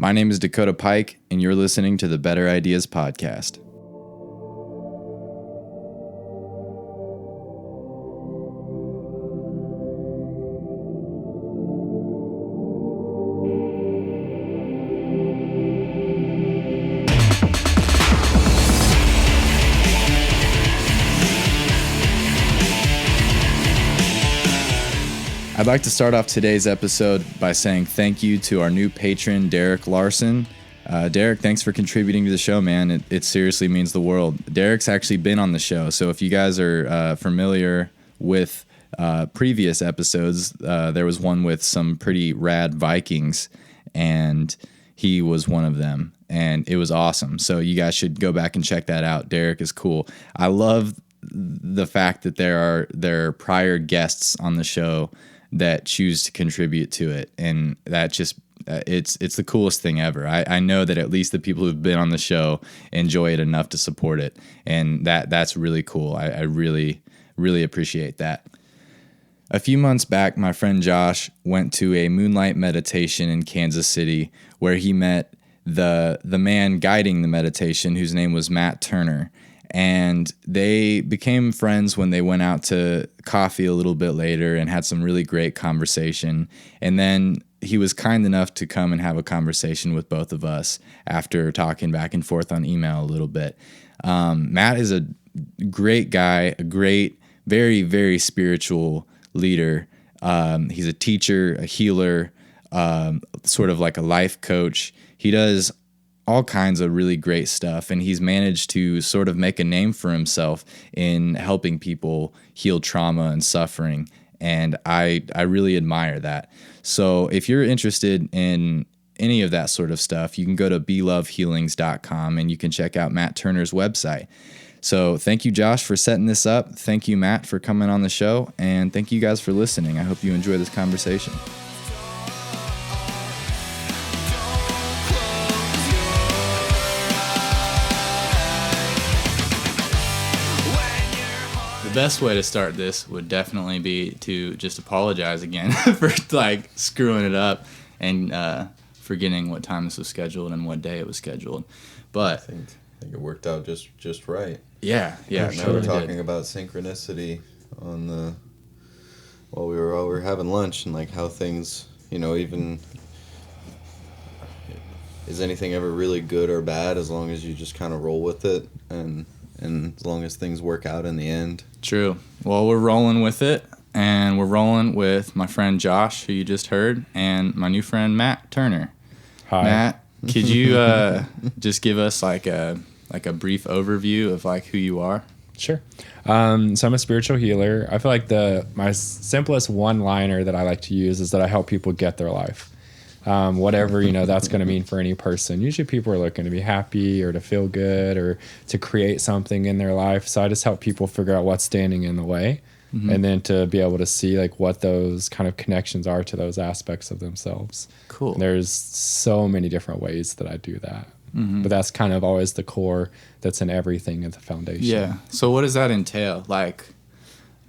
My name is Dakota Pike, and you're listening to the Better Ideas Podcast. I'd like to start off today's episode by saying thank you to our new patron, Derek Larson. Derek, thanks for contributing to the show, man. It seriously means the world. Derek's actually been on the show, so if you guys are familiar with previous episodes, there was one with some pretty rad Vikings, and he was one of them, and it was awesome. So you guys should go back and check that out. Derek is cool. I love the fact that there are prior guests on the show that choose to contribute to it, and that just it's the coolest thing ever. I know that at least the people who've been on the show enjoy it enough to support it, and that's really cool. I really appreciate that. A few months back, my friend Josh went to a moonlight meditation in Kansas City where he met the man guiding the meditation, whose name was Matt Turner. And they became friends when they went out to coffee a little bit later and had some really great conversation. And then he was kind enough to come and have a conversation with both of us after talking back and forth on email a little bit. Matt is a great guy, a great, very, very spiritual leader. He's a teacher, a healer, sort of like a life coach. He does all kinds of really great stuff, and he's managed to sort of make a name for himself in helping people heal trauma and suffering, and I really admire that. So if you're interested in any of that sort of stuff, you can go to belovehealings.com and you can check out Matt Turner's website. So thank you, Josh, for setting this up. Thank you, Matt, for coming on the show, and thank you guys for listening. I hope you enjoy this conversation. The best way to start this would definitely be to just apologize again for like screwing it up and forgetting what time this was scheduled and what day it was scheduled. But I think it worked out just right. Yeah. We were talking about synchronicity on while we were having lunch, and like how things, even is anything ever really good or bad as long as you just kind of roll with it and as long as things work out in the end. True. Well, we're rolling with it, and we're rolling with my friend Josh, who you just heard, and my new friend Matt Turner. Hi. Matt, could you just give us like a brief overview of like who you are? Sure. So I'm a spiritual healer. I feel like my simplest one-liner that I like to use is that I help people get their life. Whatever, that's going to mean for any person. Usually people are looking to be happy or to feel good or to create something in their life. So I just help people figure out what's standing in the way, and then to be able to see like what those kind of connections are to those aspects of themselves. Cool. And there's so many different ways that I do that. But that's kind of always the core that's in everything at the foundation. Yeah. So what does that entail? Like,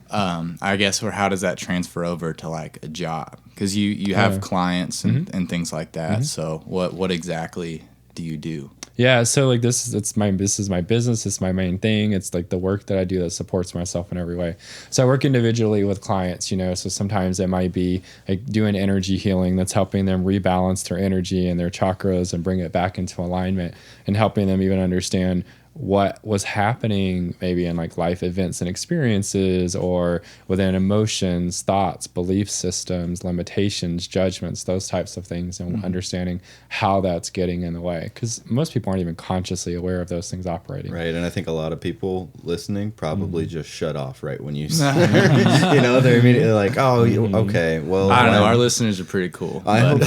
I guess, or how does that transfer over to like a job? Because you have clients and things like that. So what exactly do you do? Yeah, so like this is my business. It's my main thing. It's like the work that I do that supports myself in every way. So I work individually with clients, So sometimes it might be like doing energy healing that's helping them rebalance their energy and their chakras and bring it back into alignment, and helping them even understand what was happening maybe in like life events and experiences, or within emotions, thoughts, belief systems, limitations, judgments, those types of things, and understanding how that's getting in the way, because most people aren't even consciously aware of those things operating. Right, and I think a lot of people listening probably just shut off right when you they're immediately like, oh, okay, well, I don't know, our listeners are pretty cool. I hope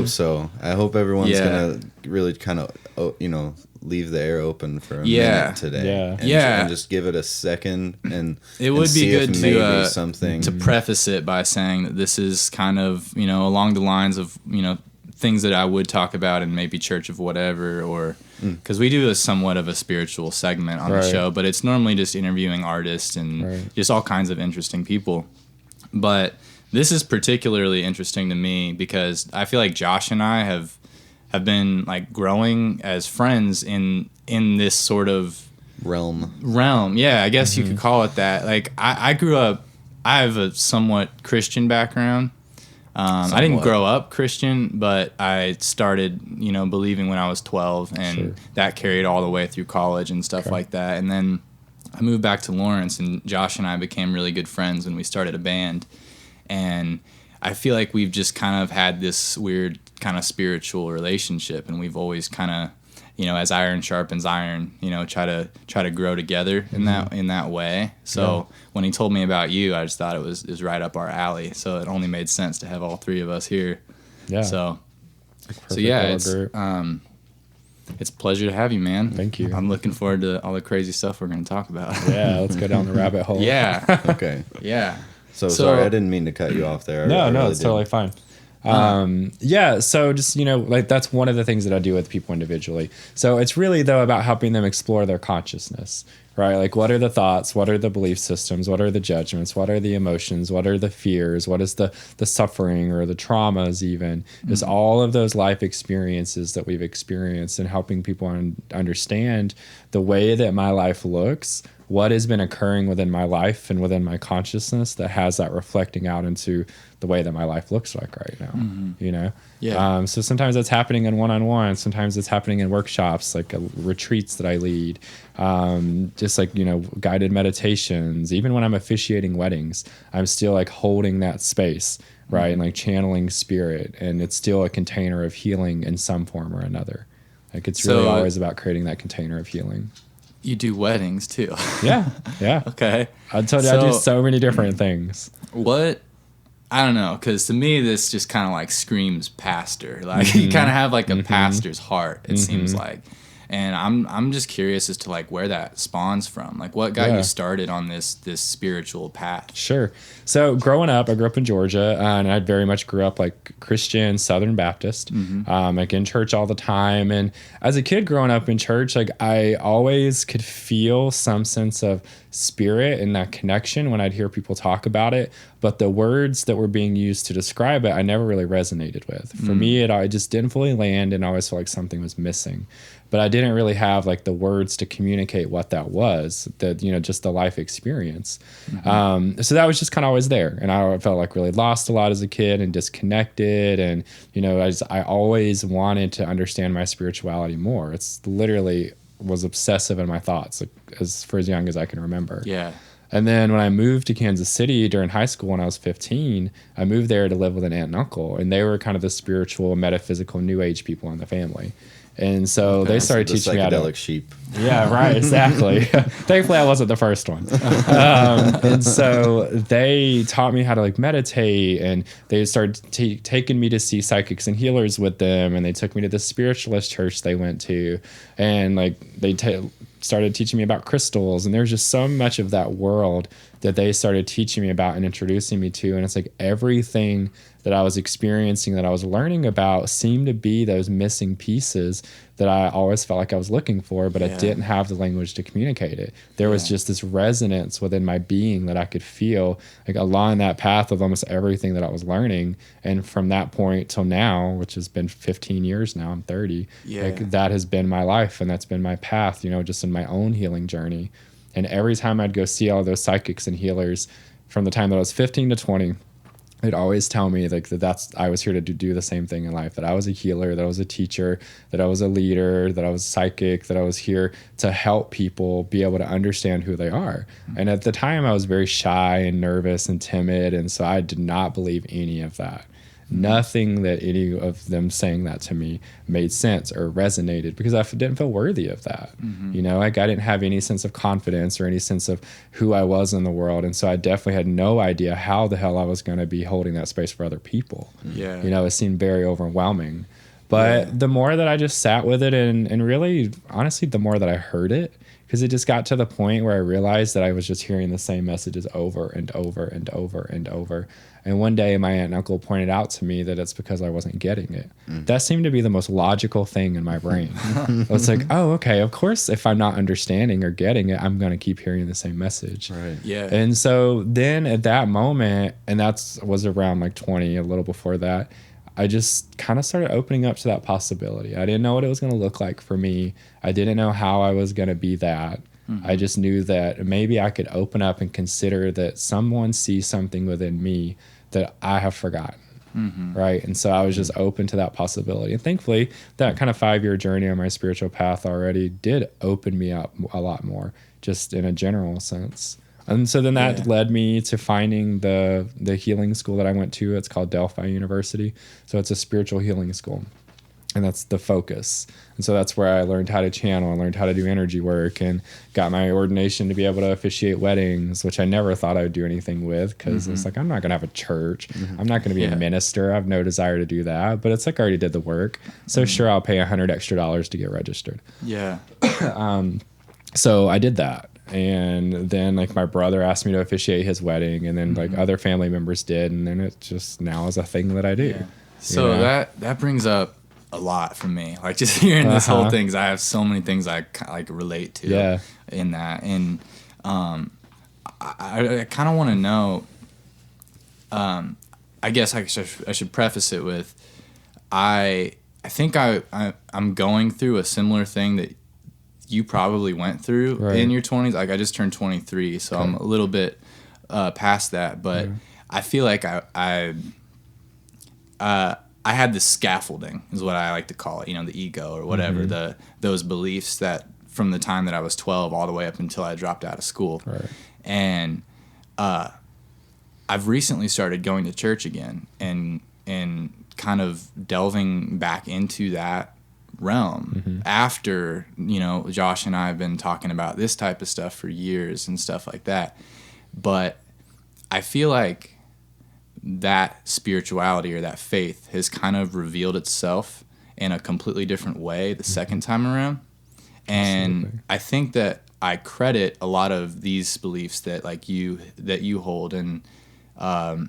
so. I hope everyone's gonna really kind of leave the air open for a minute today. And just give it a second, and it would be good to preface it by saying that this is kind of along the lines of things that I would talk about in maybe Church of Whatever, or because we do somewhat of a spiritual segment on the show, but it's normally just interviewing artists and just all kinds of interesting people. But this is particularly interesting to me because I feel like Josh and I have have been like growing as friends in this sort of realm. Yeah, I guess you could call it that. Like I grew up, I have a somewhat Christian background. I didn't grow up Christian, but I started, believing when I was 12, and that carried all the way through college and stuff like that. And then I moved back to Lawrence, and Josh and I became really good friends when we started a band. And I feel like we've just kind of had this weird kind of spiritual relationship, and we've always kind of, as iron sharpens iron, try to grow together in that way. So when he told me about you, I just thought it was right up our alley. So it only made sense to have all three of us here. Yeah. So yeah, it's a pleasure to have you, man. Thank you. I'm looking forward to all the crazy stuff we're going to talk about. Yeah, let's go down the rabbit hole. Yeah. Okay. Yeah. So sorry, I didn't mean to cut you off there. No, it's totally fine. So just, like that's one of the things that I do with people individually. So it's really though about helping them explore their consciousness, right? Like what are the thoughts? What are the belief systems? What are the judgments? What are the emotions? What are the fears? What is the suffering or the traumas even? Just all of those life experiences that we've experienced, and helping people understand the way that my life looks, what has been occurring within my life and within my consciousness that has that reflecting out into the way that my life looks like right now, Yeah. So sometimes that's happening in one-on-one. Sometimes it's happening in workshops, like retreats that I lead, just like, guided meditations. Even when I'm officiating weddings, I'm still like holding that space, right? And like channeling spirit, and it's still a container of healing in some form or another. Like it's really always about creating that container of healing. You do weddings too. Yeah. Okay. I told you I do so many different things. I don't know, because to me this just kind of like screams pastor. Like you kind of have like a pastor's heart, it seems like. And I'm just curious as to like where that spawns from. Like what got you started on this spiritual path? Sure. So growing up, I grew up in Georgia, and I very much grew up like Christian Southern Baptist, like in church all the time. And as a kid growing up in church, like I always could feel some sense of spirit and that connection when I'd hear people talk about it. But the words that were being used to describe it, I never really resonated with. For me, it just didn't fully land, and I always felt like something was missing. But I didn't really have like the words to communicate what that was, just the life experience. So that was just kind of always there. And I felt like really lost a lot as a kid and disconnected. And, I always wanted to understand my spirituality more. It's literally was obsessive in my thoughts, like for as young as I can remember. Yeah. And then when I moved to Kansas City during high school when I was 15, I moved there to live with an aunt and uncle. And they were kind of the spiritual, metaphysical, new age people in the family. And so they started teaching me how to... psychedelic sheep. Yeah, right, exactly. Thankfully, I wasn't the first one. And so they taught me how to like meditate, and they started taking me to see psychics and healers with them, and they took me to the spiritualist church they went to, and like they started teaching me about crystals, and there's just so much of that world that they started teaching me about and introducing me to, and it's like everything that I was experiencing, that I was learning about, seemed to be those missing pieces that I always felt like I was looking for, but I didn't have the language to communicate it. There was just this resonance within my being that I could feel like along that path of almost everything that I was learning. And from that point till now, which has been 15 years now, I'm 30, like that has been my life, and that's been my path, just in my own healing journey. And every time I'd go see all those psychics and healers from the time that I was 15 to 20, they'd always tell me like that's I was here to do the same thing in life, that I was a healer, that I was a teacher, that I was a leader, that I was psychic, that I was here to help people be able to understand who they are. And at the time I was very shy and nervous and timid, and so I did not believe any of that. Nothing that any of them saying that to me made sense or resonated, because I didn't feel worthy of that. Like I didn't have any sense of confidence or any sense of who I was in the world. And so I definitely had no idea how the hell I was going to be holding that space for other people. It seemed very overwhelming. But the more that I just sat with it, and really, honestly, the more that I heard it, because it just got to the point where I realized that I was just hearing the same messages over and over and over and over. And one day my aunt and uncle pointed out to me that it's because I wasn't getting it. That seemed to be the most logical thing in my brain. It's like, oh, okay, of course, if I'm not understanding or getting it, I'm going to keep hearing the same message. Right. Yeah. And so then at that moment, and that was around like 20, a little before that, I just kind of started opening up to that possibility. I didn't know what it was going to look like for me. I didn't know how I was going to be that. I just knew that maybe I could open up and consider that someone sees something within me that I have forgotten. Right. And so I was just open to that possibility. And thankfully, that kind of 5-year journey on my spiritual path already did open me up a lot more, just in a general sense. And so then that led me to finding the healing school that I went to. It's called Delphi University. So it's a spiritual healing school. And that's the focus. And so that's where I learned how to channel and learned how to do energy work and got my ordination to be able to officiate weddings, which I never thought I would do anything with, because it's like, I'm not going to have a church. I'm not going to be a minister. I have no desire to do that. But it's like I already did the work. So sure, I'll pay $100 extra to get registered. Yeah. So I did that. And then like my brother asked me to officiate his wedding, and then like other family members did. And then it just now is a thing that I do. Yeah. So that brings up a lot for me, like just hearing this whole thing, 'cause I have so many things I like relate to in that. And I kind of want to know, I guess I should preface it with, I think I'm going through a similar thing that you probably went through in your 20s. Like I just turned 23, so I'm a little bit past that, but I feel like I had this scaffolding, is what I like to call it, you know, the ego or whatever, those beliefs that from the time that I was 12 all the way up until I dropped out of school. Right. And I've recently started going to church again and kind of delving back into that realm after, you know, Josh and I have been talking about this type of stuff for years and stuff like that. But I feel like that spirituality or that faith has kind of revealed itself in a completely different way the second time around. And I think that I credit a lot of these beliefs that like you hold, and I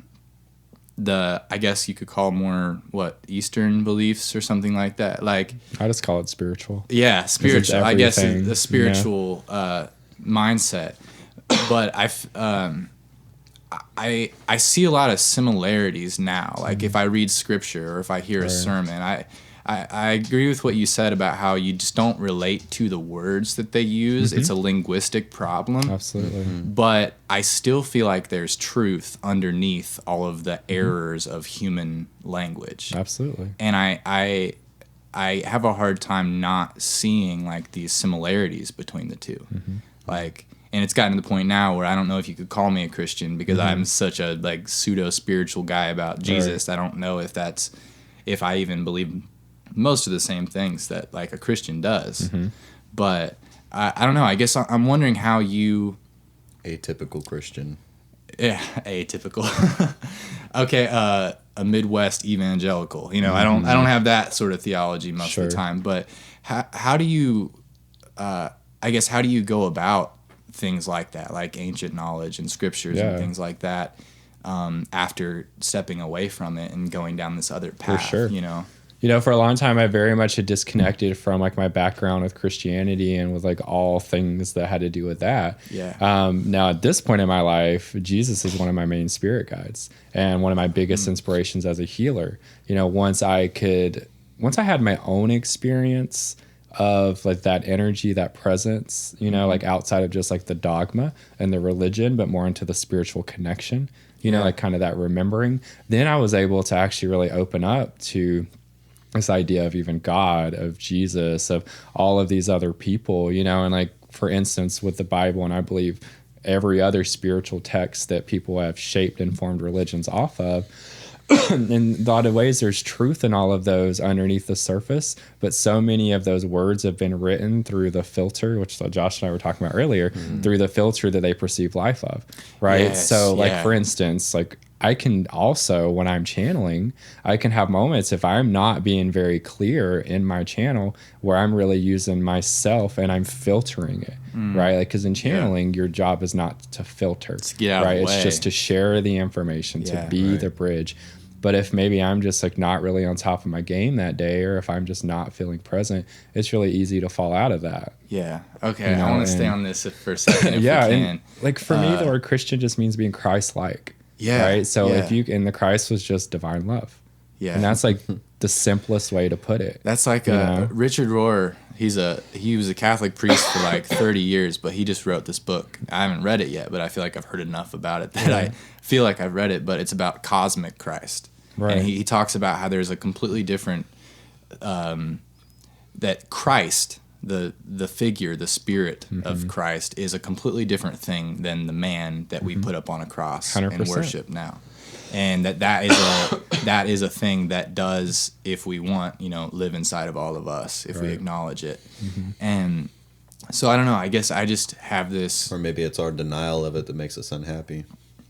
guess you could call more Eastern beliefs or something like that. Like I just call it spiritual. Yeah, spiritual. I guess a spiritual mindset. But I see a lot of similarities now. Like if I read scripture or if I hear a sermon, I agree with what you said about how you just don't relate to the words that they use. It's a linguistic problem. Absolutely. But I still feel like there's truth underneath all of the errors of human language. Absolutely. And I have a hard time not seeing like these similarities between the two. Like, and it's gotten to the point now where I don't know if you could call me a Christian because I'm such a like pseudo spiritual guy about Jesus. I don't know if I even believe most of the same things that like a Christian does. But I don't know. I guess I'm wondering how you atypical Christian. Yeah, atypical. Okay, a Midwest evangelical. You know, I don't have that sort of theology most of the time. But how do you? I guess how do you go about things like that, like ancient knowledge and scriptures and things like that, after stepping away from it and going down this other path? For sure. You know, for a long time, I very much had disconnected from like my background with Christianity and with like all things that had to do with that. Now at this point in my life, Jesus is one of my main spirit guides and one of my biggest inspirations as a healer. You know, once I had my own experience of like that energy, that presence, you know, like outside of just like the dogma and the religion, but more into the spiritual connection, you know, like kind of that remembering, then I was able to actually really open up to this idea of even God, of Jesus, of all of these other people, you know, and like, for instance, with the Bible, and I believe every other spiritual text that people have shaped and formed religions off of, in a lot of ways, there's truth in all of those underneath the surface, but so many of those words have been written through the filter, which Josh and I were talking about earlier, through the filter that they perceive life of, right? So like, for instance, like I can also, when I'm channeling, I can have moments if I'm not being very clear in my channel where I'm really using myself and I'm filtering it, right? Like, because in channeling, your job is not to filter, right? It's just to share the information, to be the bridge. But if maybe I'm just like not really on top of my game that day, or if I'm just not feeling present, it's really easy to fall out of that. Yeah. Okay. You know, I want to stay on this for a second if we can. And like for me, the word Christian just means being Christ-like. Right. So if you, and the Christ was just divine love. Yeah. And that's like the simplest way to put it. That's like know? Richard Rohr. He was a Catholic priest for like 30 years, but he just wrote this book. I haven't read it yet, but I feel like I've heard enough about it that I feel like I've read it. But it's about cosmic Christ, Right. and he talks about how there's a completely different that Christ, the figure, the spirit of Christ, is a completely different thing than the man that we put up on a cross 100%. and worship now. And that is a thing that does, if we want, live inside of all of us, if we acknowledge it. And so I don't know, I guess I just have this, Or maybe it's our denial of it that makes us unhappy.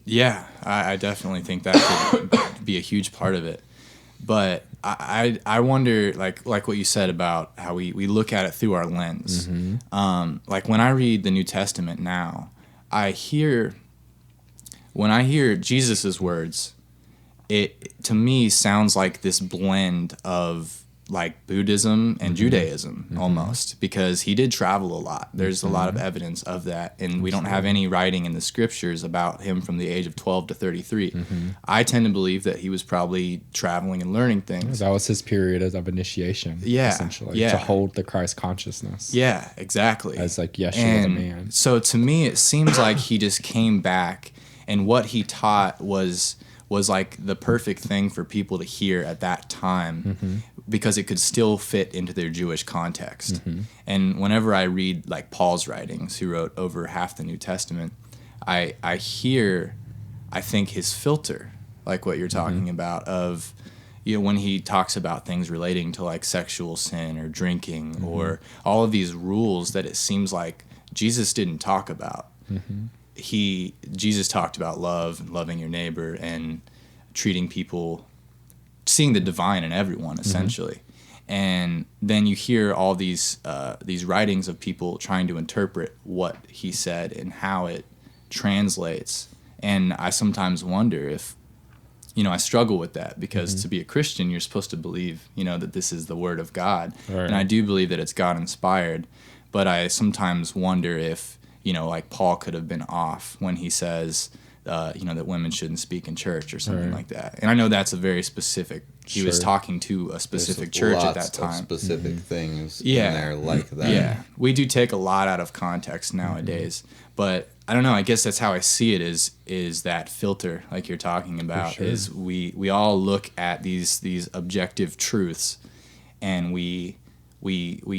yeah, I definitely think that could be a huge part of it. But I wonder, like what you said about how we look at it through our lens. Like when I read the New Testament now, when I hear Jesus' words, it to me sounds like this blend of like Buddhism and Judaism almost, because he did travel a lot. There's a lot of evidence of that, and we don't have any writing in the scriptures about him from the age of 12 to 33. I tend to believe that he was probably traveling and learning things. That was his period of initiation, essentially, to hold the Christ consciousness. Yeah, exactly. As like Yeshua the man. So to me, it seems like he just came back, and what he taught was like the perfect thing for people to hear at that time, because it could still fit into their Jewish context. And whenever I read like Paul's writings, who wrote over half the New Testament, I think his filter, like what you're talking about, of when he talks about things relating to like sexual sin or drinking or all of these rules that it seems like Jesus didn't talk about. Jesus talked about love and loving your neighbor and treating people, seeing the divine in everyone, essentially. And then you hear all these writings of people trying to interpret what he said and how it translates. And I sometimes wonder if, I struggle with that, because to be a Christian, you're supposed to believe, that this is the word of God. Right. And I do believe that it's God inspired, but I sometimes wonder if, like Paul could have been off when he says, that women shouldn't speak in church or something like that. And I know that's a very specific, he was talking to a specific church at that time. Lots of specific things in Yeah. there like that. Yeah, we do take a lot out of context nowadays, but I don't know, I guess that's how I see it, is that filter like you're talking about. sure. Is we all look at these objective truths, and we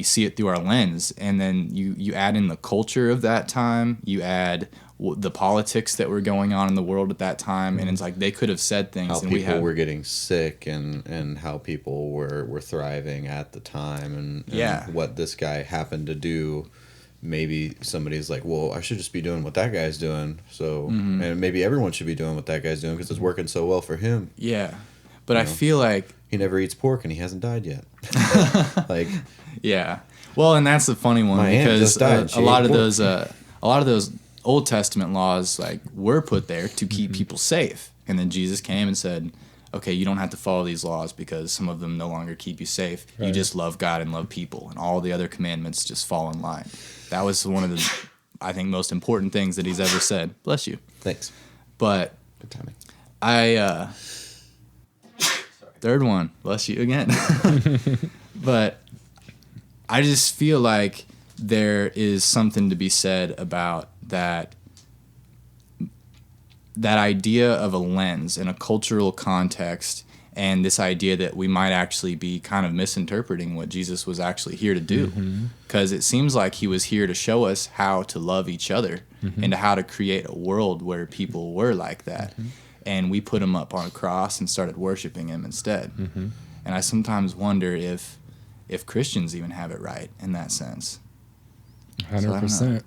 see it through our lens, and then you add in the culture of that time, you add the politics that were going on in the world at that time, and it's like they could have said things, How and people were getting sick and how people were thriving at the time, and what this guy happened to do. Maybe somebody's like, well, I should just be doing what that guy's doing. So, and maybe everyone should be doing what that guy's doing because it's working so well for him. Yeah, but I feel like he never eats pork and he hasn't died yet. Like, yeah. Well, and that's the funny one, my aunt because just died. a lot of those Old Testament laws like were put there to keep people safe, and then Jesus came and said, okay, you don't have to follow these laws because some of them no longer keep you safe. Right. You just love God and love people, and all the other commandments just fall in line. That was one of the, I think, most important things that he's ever said. Bless you. thanks. But Good timing. third one, bless you again. But I just feel like there is something to be said about that idea of a lens in a cultural context, and this idea that we might actually be kind of misinterpreting what Jesus was actually here to do, because it seems like he was here to show us how to love each other and to how to create a world where people were like that, and we put him up on a cross and started worshiping him instead. And I sometimes wonder if Christians even have it right in that sense. 100%.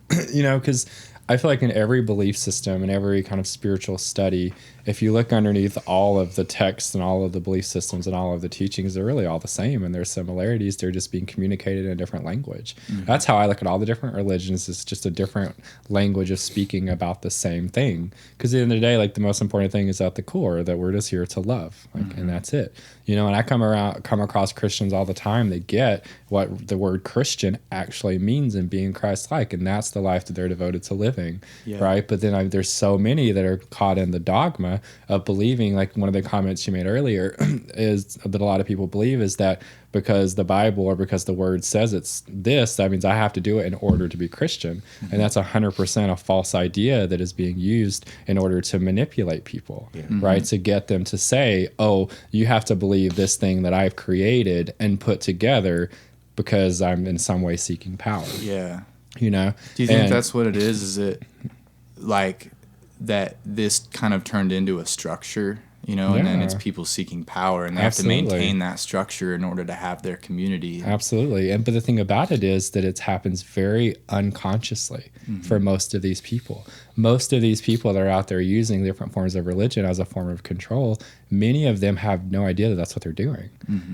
Because I feel like in every belief system and every kind of spiritual study, if you look underneath all of the texts and all of the belief systems and all of the teachings, they're really all the same, and there's similarities. They're just being communicated in a different language. That's how I look at all the different religions. It's just a different language of speaking about the same thing. Because at the end of the day, like, the most important thing is at the core that we're just here to love, and that's it. And I come across Christians all the time. They get what the word Christian actually means in being Christ-like, and that's the life that they're devoted to living. living, right? But then there's so many that are caught in the dogma of believing, like one of the comments you made earlier is that a lot of people believe is that because the Bible or because the word says it's this, that means I have to do it in order to be Christian. And that's 100% a false idea that is being used in order to manipulate people, right? To get them to say, oh, you have to believe this thing that I've created and put together because I'm in some way seeking power. Yeah. You know? Do you think that's what it is? Is it like that this kind of turned into a structure, you know, and then it's people seeking power and they have to maintain that structure in order to have their community. Absolutely. But the thing about it is that it happens very unconsciously for most of these people. Most of these people that are out there using different forms of religion as a form of control, many of them have no idea that that's what they're doing,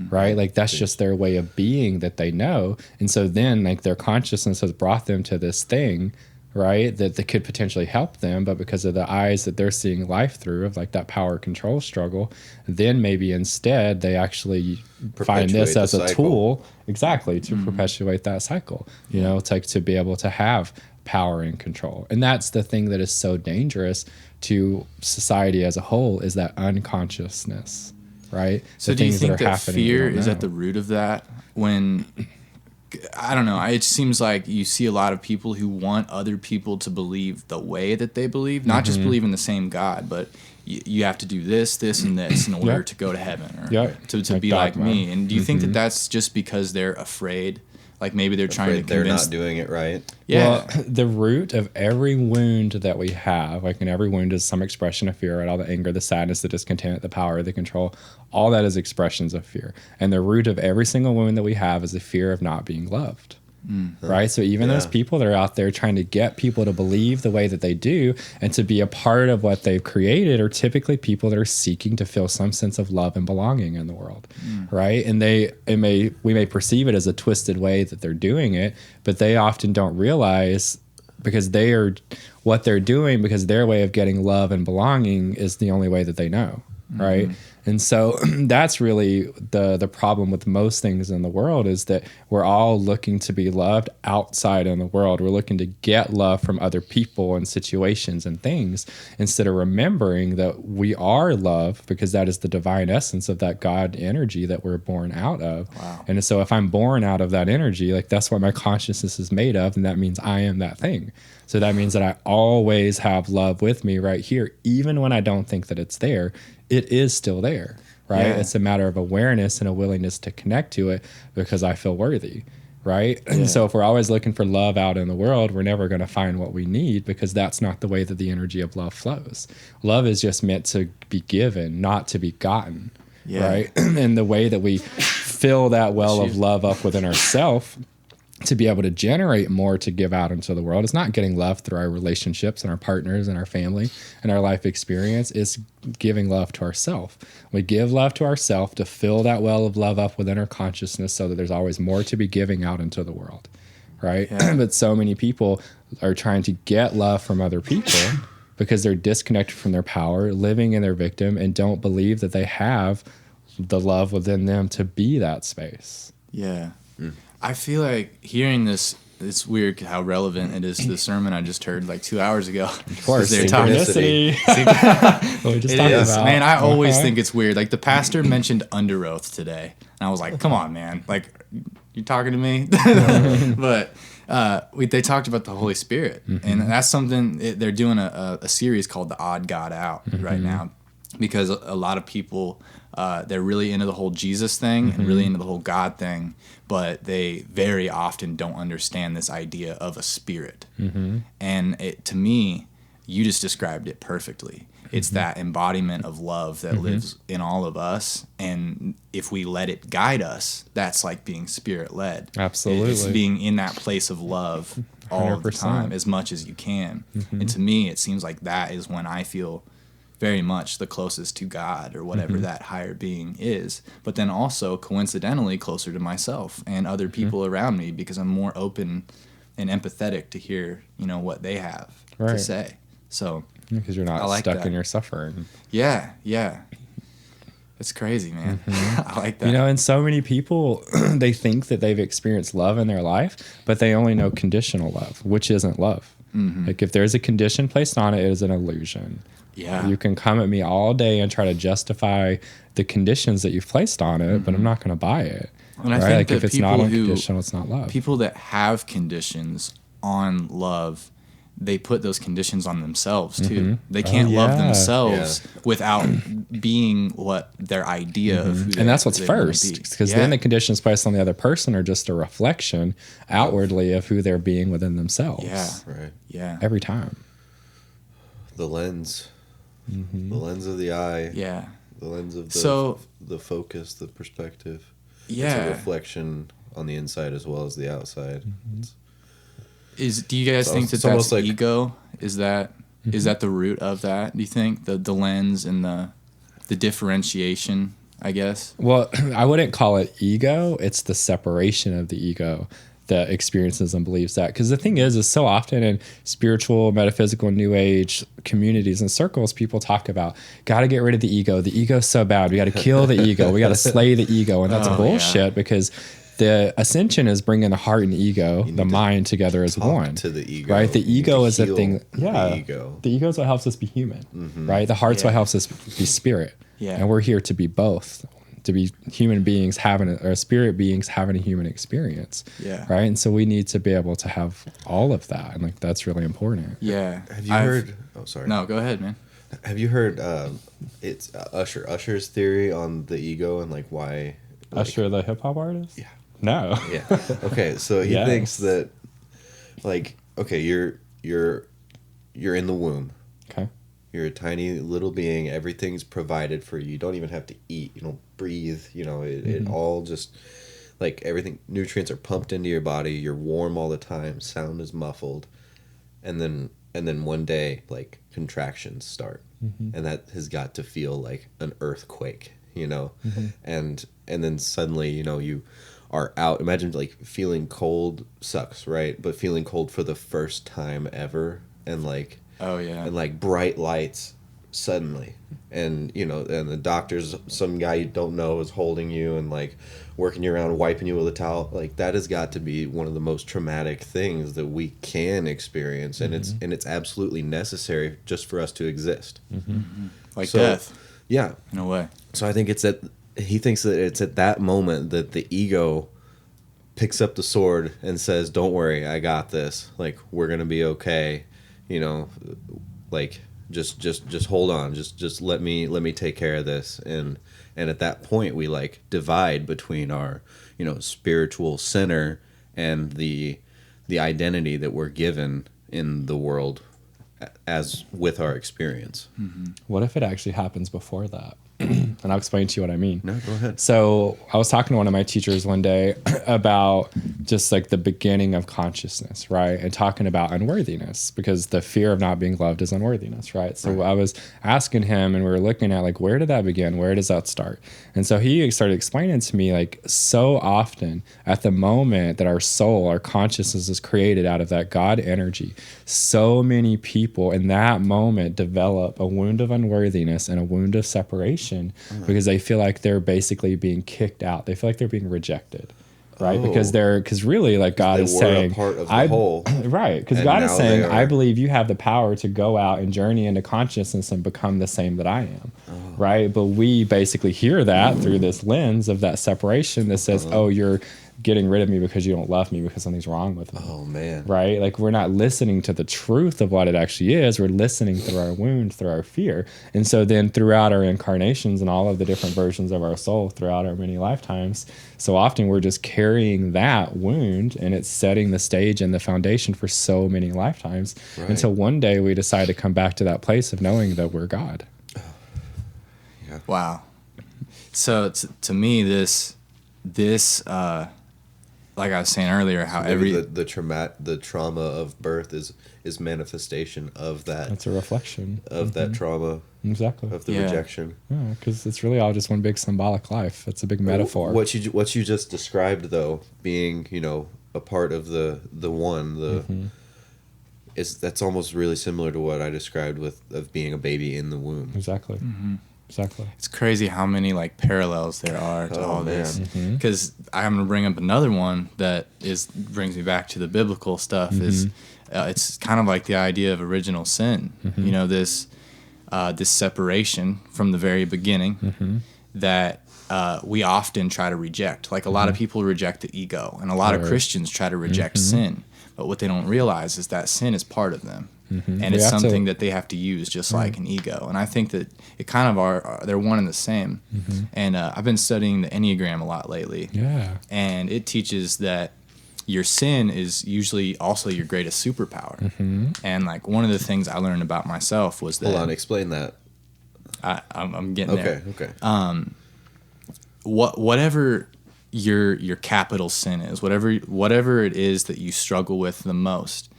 right? Like that's just their way of being that they know. And so then like their consciousness has brought them to this thing, right, that could potentially help them, but because of the eyes that they're seeing life through of like that power control struggle, then maybe instead they actually find this as a tool, exactly, to perpetuate that cycle, you know, to be able to have power and control. And that's the thing that is so dangerous to society as a whole, is that unconsciousness, right? So do you think that fear is at the root of that? When I don't know. It seems like you see a lot of people who want other people to believe the way that they believe, not just believe in the same God, but you have to do this, this, and this in order to go to heaven or to be like me. And do you think that that's just because they're afraid? Like maybe they're trying to convince they're not doing it right. Yeah. Well, the root of every wound that we have, like in every wound is some expression of fear, right? All the anger, the sadness, the discontent, the power, the control, all that is expressions of fear. And the root of every single wound that we have is the fear of not being loved. Right? So even those people that are out there trying to get people to believe the way that they do and to be a part of what they've created are typically people that are seeking to feel some sense of love and belonging in the world. Right? And we may perceive it as a twisted way that they're doing it, but they often don't realize because what they're doing, because their way of getting love and belonging is the only way that they know. Right? And so that's really the problem with most things in the world, is that we're all looking to be loved outside in the world. We're looking to get love from other people and situations and things, instead of remembering that we are love, because that is the divine essence of that God energy that we're born out of. Wow. And so if I'm born out of that energy, like that's what my consciousness is made of, and that means I am that thing. So that means that I always have love with me right here, even when I don't think that it's there. It is still there, right? Yeah. It's a matter of awareness and a willingness to connect to it because I feel worthy, right? Yeah. And so if we're always looking for love out in the world, we're never going to find what we need, because that's not the way that the energy of love flows. Love is just meant to be given, not to be gotten, right? And the way that we fill that well of love up within ourselves to be able to generate more to give out into the world. It's not getting love through our relationships and our partners and our family and our life experience. It's giving love to ourselves. We give love to ourselves to fill that well of love up within our consciousness so that there's always more to be giving out into the world, right? Yeah. But so many people are trying to get love from other people because they're disconnected from their power, living in their victim, and don't believe that they have the love within them to be that space. Yeah. I feel like hearing this, it's weird how relevant it is to the sermon I just heard like 2 hours ago. Of course, they're talking. What we just talked about. Man, I always think it's weird. Like the pastor mentioned under oath today, and I was like, "Come on, man! Like, you talking to me?" But they talked about the Holy Spirit, and that's something they're doing a series called "The Odd God Out" right now, because a lot of people they're really into the whole Jesus thing and really into the whole God thing, but they very often don't understand this idea of a spirit. And to me, you just described it perfectly. It's that embodiment of love that lives in all of us, and if we let it guide us, that's like being spirit-led. Absolutely. It's being in that place of love all 100%. The time, as much as you can. And to me, it seems like that is when I feel very much the closest to God or whatever that higher being is, but then also coincidentally closer to myself and other people around me, because I'm more open and empathetic to hear, what they have to say. So because you're not stuck in your suffering. Yeah. It's crazy, man. I like that. And so many people, they think that they've experienced love in their life, but they only know conditional love, which isn't love. Like if there's a condition placed on it, it is an illusion. Yeah. You can come at me all day and try to justify the conditions that you've placed on it, but I'm not going to buy it. And I think like that if it's people not unconditional, it's not love. People that have conditions on love, they put those conditions on themselves too. They can't love themselves without being what their idea of who they and that's what's they first, because then the conditions placed on the other person are just a reflection outwardly of who they're being within themselves. Yeah. Right. Yeah. Every time. The lens. The lens of the eye. Yeah. The lens of the focus, the perspective. Yeah. It's a reflection on the inside as well as the outside. Do you guys think that's like ego? Is that the root of that? Do you think the lens and the differentiation, I guess? Well, I wouldn't call it ego. It's the separation of the ego that experiences and believes that. Because the thing is so often in spiritual, metaphysical, new age communities and circles, people talk about, got to get rid of the ego. The ego's so bad. We got to kill the ego. We got to slay the ego. And that's bullshit because the ascension is bringing the heart and ego, the mind together as one. To the ego, right? The ego is the thing. Yeah, the ego is what helps us be human, right? The heart's what helps us be spirit. Yeah, and we're here to be both, to be human beings or spirit beings having a human experience. Yeah, right. And so we need to be able to have all of that, and like that's really important. Yeah. Have you heard? Oh, sorry. No, go ahead, man. Have you heard? It's Usher's theory on the ego and like why. Usher, the hip hop artist. Yeah. No. Yeah. Okay. So he thinks that, like, okay, you're in the womb. Okay. You're a tiny little being. Everything's provided for you. You don't even have to eat. You don't breathe. You know, it all just, like, everything, nutrients are pumped into your body. You're warm all the time. Sound is muffled. And then one day, like, contractions start. And that has got to feel like an earthquake, you know? And then suddenly, you know, you are out. Imagine like feeling cold sucks, right? But feeling cold for the first time ever, and like and like bright lights suddenly, and you know, and the doctor's some guy you don't know is holding you and like working you around, wiping you with a towel. Like that has got to be one of the most traumatic things that we can experience, and it's absolutely necessary just for us to exist. Like death. Yeah, in a way. So I think he thinks that it's at that moment that the ego picks up the sword and says, "Don't worry, I got this. Like we're gonna be okay. You know, like just hold on. Just let me take care of this." And at that point, we like divide between our, you know, spiritual center and the identity that we're given in the world as with our experience. What if it actually happens before that? And I'll explain to you what I mean. No, go ahead. So I was talking to one of my teachers one day about just like the beginning of consciousness, right? And talking about unworthiness, because the fear of not being loved is unworthiness, right? So I was asking him, and we were looking at like, where did that begin? Where does that start? And so he started explaining to me, like, so often at the moment that our soul, our consciousness is created out of that God energy, so many people in that moment develop a wound of unworthiness and a wound of separation because they feel like they're basically being kicked out. They feel like they're being rejected, right? Because really, like, God is saying, a part of the whole. Right, because God is saying, I believe you have the power to go out and journey into consciousness and become the same that I am, right? But we basically hear that through this lens of that separation that says, oh, you're getting rid of me because you don't love me because something's wrong with me. Oh, man. Right? Like, we're not listening to the truth of what it actually is. We're listening through our wound, through our fear. And so then throughout our incarnations and all of the different versions of our soul throughout our many lifetimes, so often we're just carrying that wound, and it's setting the stage and the foundation for so many lifetimes until one day we decide to come back to that place of knowing that we're God. Yeah. Wow. So to me, this like I was saying earlier, how the trauma of birth is manifestation of that. It's a reflection of that trauma. Exactly. Of the rejection. Yeah, because it's really all just one big symbolic life. It's a big metaphor. What you just described, though, being, you know, a part of the one, that's almost really similar to what I described of being a baby in the womb. Exactly. Exactly. It's crazy how many like parallels there are to all this. Because I'm gonna bring up another one that brings me back to the biblical stuff. Is it's kind of like the idea of original sin. You know, this separation from the very beginning that we often try to reject. Like a lot of people reject the ego, and a lot of Christians try to reject sin. But what they don't realize is that sin is part of them. And it's something that they have to use just like an ego. And I think that it kind of they're one and the same. And I've been studying the Enneagram a lot lately. Yeah. And it teaches that your sin is usually also your greatest superpower. And like one of the things I learned about myself was that... Hold on, explain that. I'm getting there. Okay. Whatever your capital sin is, whatever it is that you struggle with the most,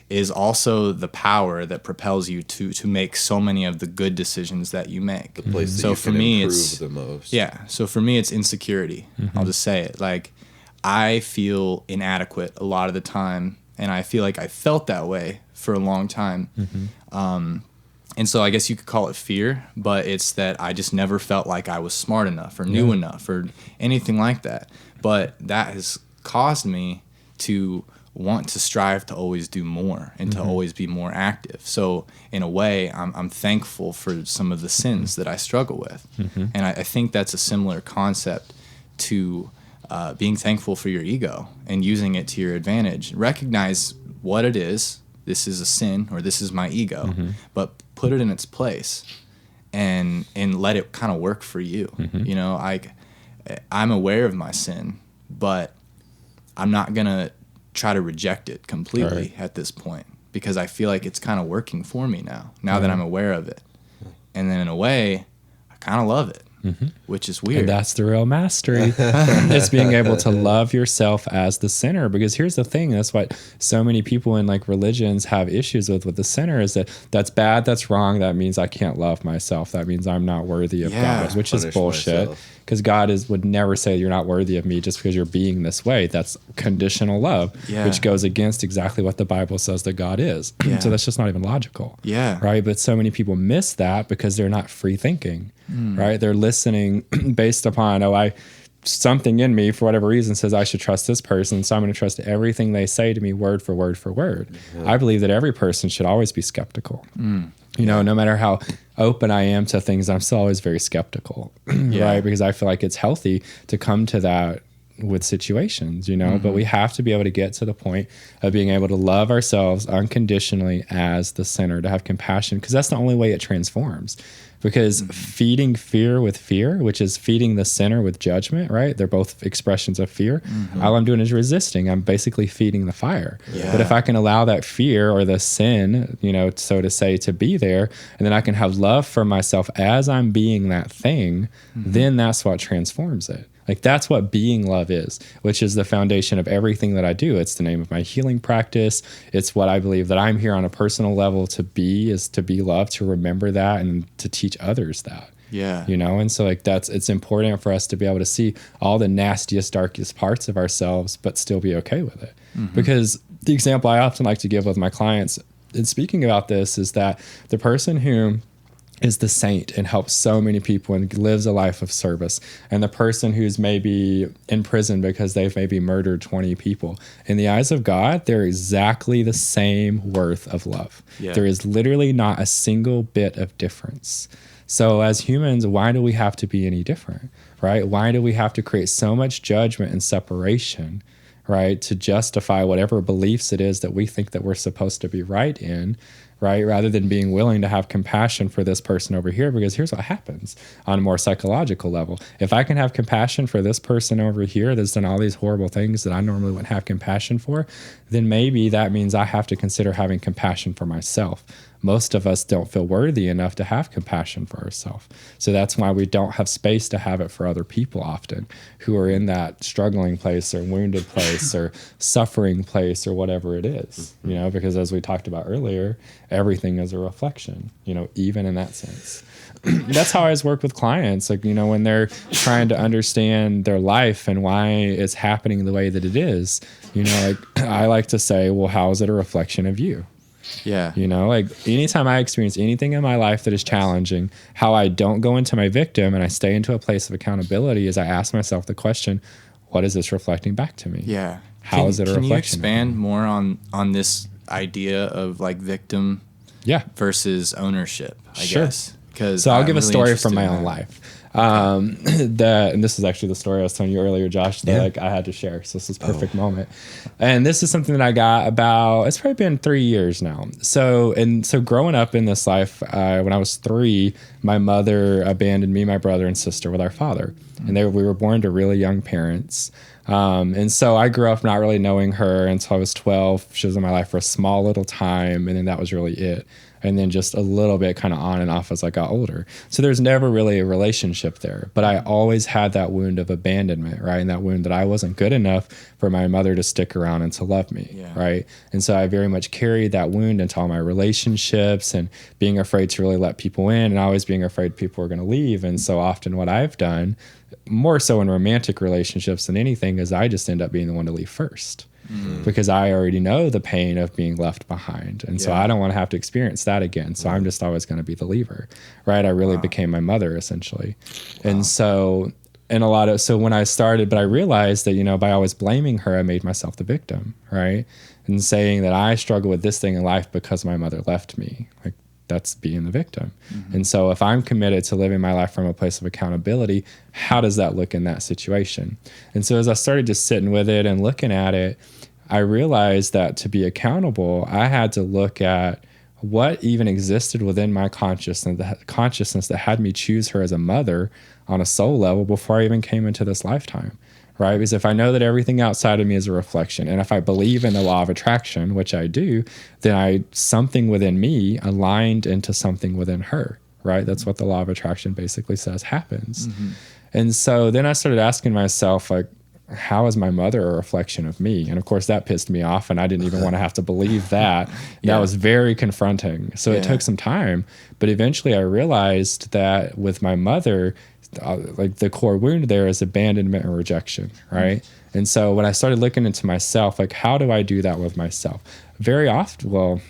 is also the power that propels you to make so many of the good decisions that you make. The place that so you for can me, improve it's the most. Yeah. So for me, it's insecurity. I'll just say it. Like, I feel inadequate a lot of the time, and I feel like I felt that way for a long time. And so I guess you could call it fear, but it's that I just never felt like I was smart enough or knew enough or anything like that. But that has caused me to want to strive to always do more and to always be more active. So in a way, I'm thankful for some of the sins that I struggle with. And I think that's a similar concept to being thankful for your ego and using it to your advantage. Recognize what it is. This is a sin, or this is my ego, but put it in its place and let it kind of work for you. You know, I'm aware of my sin, but I'm not going to try to reject it completely at this point, because I feel like it's kind of working for me now that I'm aware of it. And then in a way, I kind of love it. Which is weird. And that's the real mastery. It's being able to love yourself as the sinner. Because here's the thing, that's what so many people in like religions have issues with the sinner, is that's bad, that's wrong, that means I can't love myself, that means I'm not worthy of God, which is bullshit. Because God would never say you're not worthy of me just because you're being this way. That's conditional love, which goes against exactly what the Bible says that God is. So that's just not even logical. Right? But so many people miss that because they're not free thinking. Right? They're listening based upon, something in me for whatever reason says I should trust this person, so I'm going to trust everything they say to me word for word for word. I believe that every person should always be skeptical. You know, no matter how open I am to things, I'm still always very skeptical, right? Because I feel like it's healthy to come to that with situations, you know, but we have to be able to get to the point of being able to love ourselves unconditionally as the sinner, to have compassion, because that's the only way it transforms. Because feeding fear with fear, which is feeding the sinner with judgment, right? They're both expressions of fear. All I'm doing is resisting. I'm basically feeding the fire. But if I can allow that fear or the sin, you know, so to say, to be there, and then I can have love for myself as I'm being that thing, then that's what transforms it. Like, that's what being love is, which is the foundation of everything that I do. It's the name of my healing practice. It's what I believe that I'm here on a personal level to be, is to be love, to remember that, and to teach others that. You know, and so like it's important for us to be able to see all the nastiest, darkest parts of ourselves, but still be okay with it. Because the example I often like to give with my clients in speaking about this is that the person who is the saint and helps so many people and lives a life of service, and the person who's maybe in prison because they've maybe murdered 20 people, in the eyes of God, they're exactly the same worth of love. There is literally not a single bit of difference. So as humans, why do we have to be any different, right? Why do we have to create so much judgment and separation, right, to justify whatever beliefs it is that we think that we're supposed to be right in, right? Rather than being willing to have compassion for this person over here, because here's what happens on a more psychological level. If I can have compassion for this person over here that's done all these horrible things that I normally wouldn't have compassion for, then maybe that means I have to consider having compassion for myself. Most of us don't feel worthy enough to have compassion for ourselves. So that's why we don't have space to have it for other people often, who are in that struggling place or wounded place or suffering place or whatever it is, you know, because as we talked about earlier, everything is a reflection, you know, even in that sense. That's how I always work with clients, like, you know, when they're trying to understand their life and why it's happening the way that it is, you know, like I like to say, well, how is it a reflection of you? You know, like anytime I experience anything in my life that is challenging, how I don't go into my victim and I stay into a place of accountability is I ask myself the question, what is this reflecting back to me? How is it a reflection? Can you expand more on this idea of like victim versus ownership, I guess. So I'll give a story from my own life. And this is actually the story I was telling you earlier, Josh, that like I had to share. So this is perfect moment. And this is something that I got about, it's probably been 3 years now. So growing up in this life, when I was 3, my mother abandoned me, my brother and sister with our father. And we were born to really young parents. And so I grew up not really knowing her until I was 12. She was in my life for a small little time. And then that was really it. And then just a little bit kind of on and off as I got older. So there's never really a relationship there. But I always had that wound of abandonment, right? And that wound that I wasn't good enough for my mother to stick around and to love me, right? And so I very much carried that wound into all my relationships and being afraid to really let people in and always being afraid people were going to leave. And so often what I've done, more so in romantic relationships than anything, is I just end up being the one to leave first. Because I already know the pain of being left behind. And so I don't want to have to experience that again. So I'm just always going to be the leaver, right? I really became my mother essentially. And so, so when I started, but I realized that, you know, by always blaming her, I made myself the victim, right? And saying that I struggle with this thing in life because my mother left me. Like, that's being the victim. And so if I'm committed to living my life from a place of accountability, how does that look in that situation? And so as I started just sitting with it and looking at it, I realized that to be accountable, I had to look at what even existed within my consciousness that had me choose her as a mother on a soul level before I even came into this lifetime. Right? Because if I know that everything outside of me is a reflection, and if I believe in the law of attraction, which I do, then something within me aligned into something within her, right? That's what the law of attraction basically says happens. And so then I started asking myself, like, how is my mother a reflection of me? And of course that pissed me off, and I didn't even want to have to believe that. That was very confronting. So it took some time, but eventually I realized that with my mother, like the core wound there is abandonment and rejection, right? And so when I started looking into myself, like, how do I do that with myself? Very often,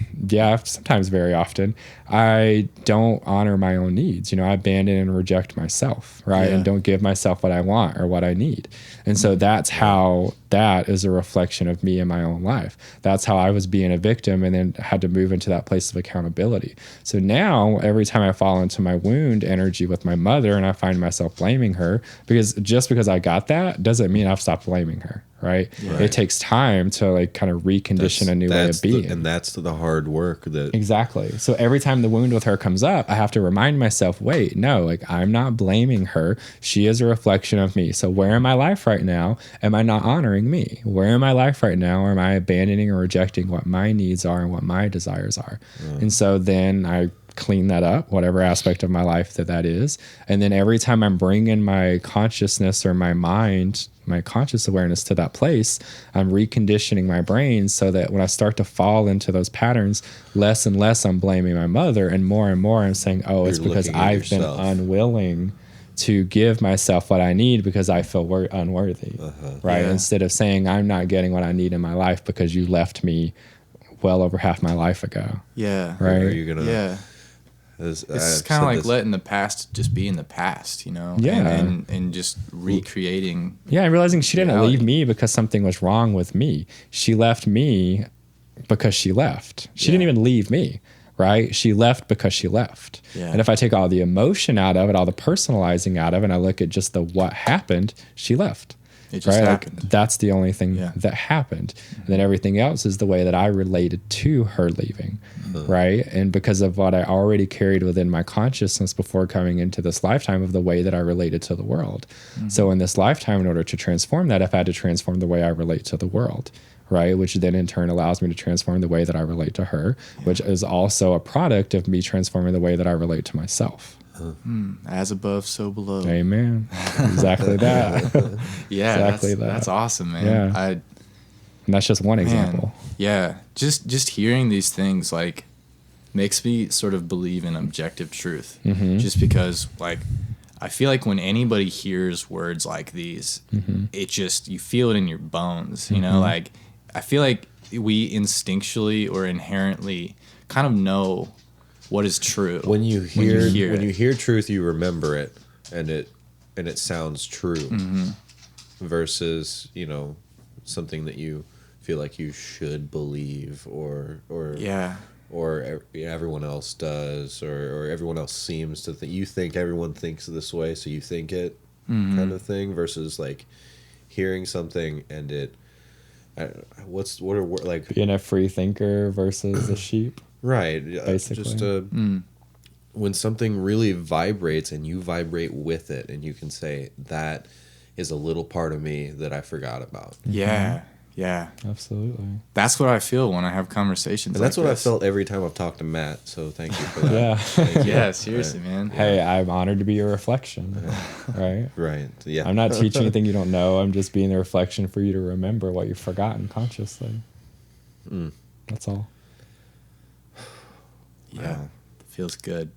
sometimes very often, I don't honor my own needs. You know, I abandon and reject myself, right? And don't give myself what I want or what I need. And so that's how that is a reflection of me in my own life. That's how I was being a victim and then had to move into that place of accountability. So now every time I fall into my wound energy with my mother and I find myself blaming her, because just because I got that doesn't mean I've stopped blaming her. Right? It takes time to like kind of recondition a new way of being. And that's the hard work that exactly. So every time the wound with her comes up, I have to remind myself, wait, no, like I'm not blaming her. She is a reflection of me. So where in my life right now am I not honoring me? Where in my life right now am I abandoning or rejecting what my needs are and what my desires are? And so then I clean that up, whatever aspect of my life that is. And then every time I'm bringing my consciousness or my mind, my conscious awareness to that place, I'm reconditioning my brain so that when I start to fall into those patterns, less and less I'm blaming my mother and more I'm saying, oh, it's because I've been unwilling to give myself what I need because I feel unworthy, right? Instead of saying I'm not getting what I need in my life because you left me well over half my life ago. Right? Are you gonna it's kind of like letting the past just be in the past, you know? And just recreating. Yeah, and realizing she didn't leave me because something was wrong with me. She left me because she left. She didn't even leave me, right? She left because she left. And if I take all the emotion out of it, all the personalizing out of it, and I look at just the what happened, she left. It just happened. Like, that's the only thing that happened. And then everything else is the way that I related to her leaving, right? And because of what I already carried within my consciousness before coming into this lifetime of the way that I related to the world. So in this lifetime, in order to transform that, I've had to transform the way I relate to the world, right? Which then in turn allows me to transform the way that I relate to her, which is also a product of me transforming the way that I relate to myself. As above, so below. Amen. Exactly that. Exactly that's awesome, man. And that's just one example. Just hearing these things like makes me sort of believe in objective truth. Just because like I feel like when anybody hears words like these, it just, you feel it in your bones, you know, like I feel like we instinctually or inherently kind of know what is true. When you hear truth, you remember it, and it sounds true, versus, you know, something that you feel like you should believe, or everyone else does, or everyone else seems to think. You think everyone thinks this way, so you think it, kind of thing. Versus like hearing something and it. What are like being a free thinker versus a sheep, right? Basically, just when something really vibrates and you vibrate with it, and you can say that is a little part of me that I forgot about. Yeah, absolutely. That's what I feel when I have conversations. And that's what I felt every time I've talked to Matt. So thank you for that. Yeah, seriously, man. Hey, I'm honored to be a reflection. Right. Right. Yeah. I'm not teaching anything you don't know. I'm just being the reflection for you to remember what you've forgotten consciously. That's all. Yeah, feels good.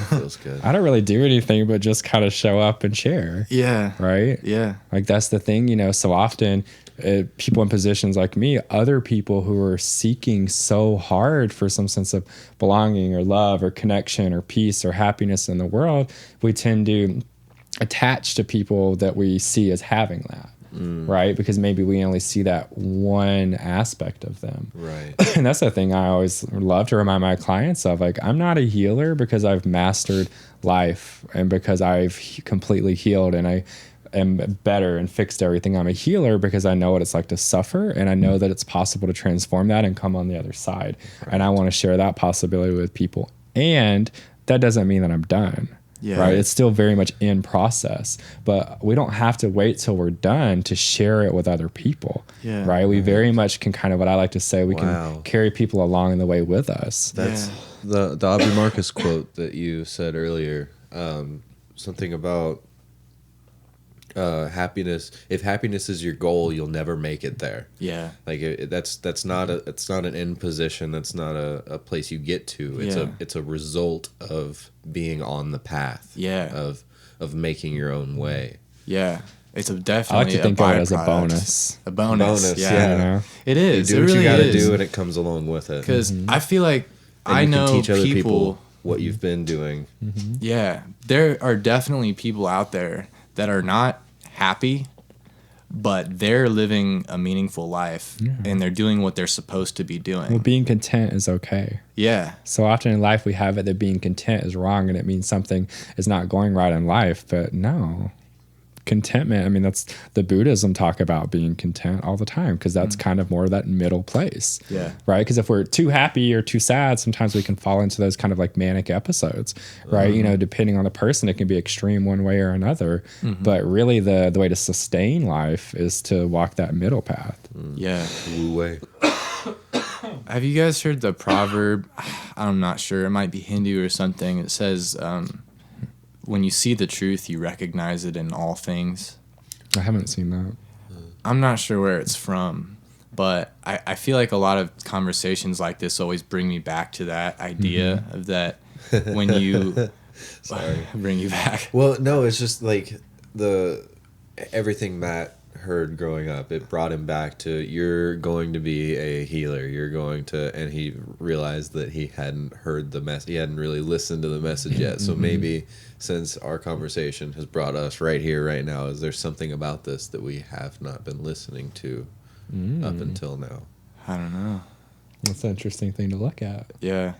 Feels good. I don't really do anything but just kind of show up and share. Yeah. Right? Yeah. Like that's the thing, so often people in positions like me, other people who are seeking so hard for some sense of belonging or love or connection or peace or happiness in the world, we tend to attach to people that we see as having that. Right? Because maybe we only see that one aspect of them. Right. And that's the thing I always love to remind my clients of. Like, I'm not a healer because I've mastered life and because I've completely healed and I am better and fixed everything. I'm a healer because I know what it's like to suffer, and I know that it's possible to transform that and come on the other side. Right. And I want to share that possibility with people. And that doesn't mean that I'm done. Yeah. Right. It's still very much in process, but we don't have to wait till we're done to share it with other people. Yeah. Right. We very much can kind of, what I like to say, we can carry people along the way with us. That's the Aubrey Marcus quote that you said earlier. Something about happiness. If happiness is your goal, you'll never make it there. Yeah. Like that's not it's not an end position. That's not a place you get to. It's a result of being on the path. Yeah. Of making your own way. Yeah. It's definitely. I like to think of it as a bonus. A bonus. Yeah. It is. You do what you got to do, and it comes along with it. Because I feel like I know teach other people what you've been doing. Yeah. There are definitely people out there that are not happy, but they're living a meaningful life and they're doing what they're supposed to be doing. Well, being content is okay. Yeah. So often in life we have it that being content is wrong and it means something is not going right in life, but no. Contentment, I mean, that's the Buddhism talk about being content all the time, because that's kind of more of that middle place. Yeah. Right? Because if we're too happy or too sad, sometimes we can fall into those kind of like manic episodes, right? Depending on the person, it can be extreme one way or another. But really the way to sustain life is to walk that middle path. Yeah. Wu Wei. Have you guys heard the proverb? I'm not sure. It might be Hindu or something. It says, when you see the truth, you recognize it in all things. I haven't seen that. I'm not sure where it's from, but I feel like a lot of conversations like this always bring me back to that idea of that when you... Sorry. Bring you back. Well, no, it's just like everything Matt heard growing up, it brought him back to, you're going to be a healer, you're going to, and he realized that he hadn't heard the message, he hadn't really listened to the message yet. So maybe since our conversation has brought us right here, right now, is there something about this that we have not been listening to up until now? I don't know. That's an interesting thing to look at. Yeah.